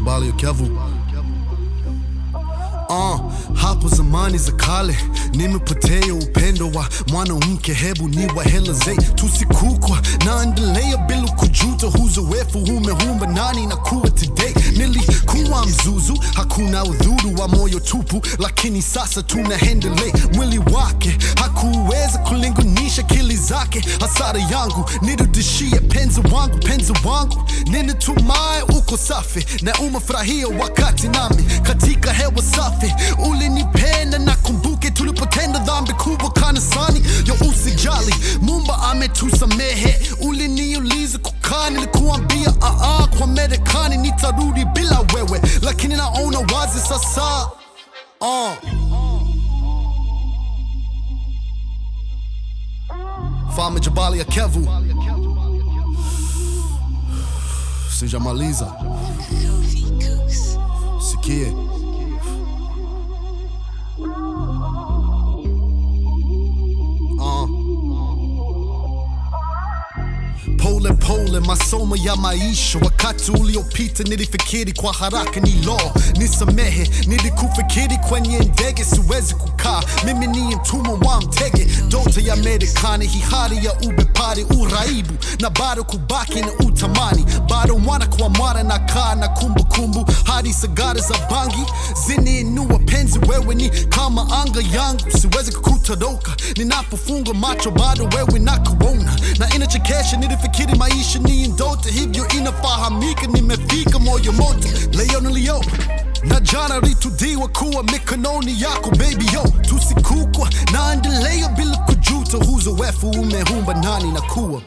Jabali ya Kevu. Hapo zamani za kale nimepotea upendo wa mwanamke, hebu niwaeleze. Tusikukwa naendelea bila kujuta, uzoefu umeumba nani na kuwa today. Nilikuwa mzuzu, hakuna udhuru wa moyo tupu, lakini sasa tunaendelea. Mwili wake hakuweza kulinganisha akili zake, hasara yangu nirudishie penzi wangu, ninatumai uko safi na umefurahia wakati nami katika hewa safi. Ulinipenda na kumbuke tulipotenda dhambi kubwa kanisani. Yo, usijali, Muumba ametusamehe. Uliniuliza kukaa, nilikuambia kwa Marekani nitarudi bila wewe, lakini naona wazi sasa. Mfalme Jabali ya Kevu, sijamaliza, sikie. Pole pole masomo ya maisha, wakati uliopita nilifikiri kwa haraka ni law. Nisamehe, nilikufikiri kwenye ndege, siwezi kukaa, mimi ni mtumwa wa mtege. Ndoto ya Marekani, hihari ya ubepari, uraibu na bado kubaki na utamani. Bado mwana kwa mwana na kaa na kumbukumbu, hadi sigara za bangi ziniinua penzi. Wewe ni kama anga yangu, siwezi kukutoroka. Ninapofunga macho bado wewe nakuona, na inachekesha nilifikiri maisha ni ndoto, hivyo inafahamika nimefika moyo moto. Leo nilio na jana litudiwa kuwa mikononi yako baby yo. Tusikukwa naendelea bila kujuta, uzoefu umeumba nani na kuwa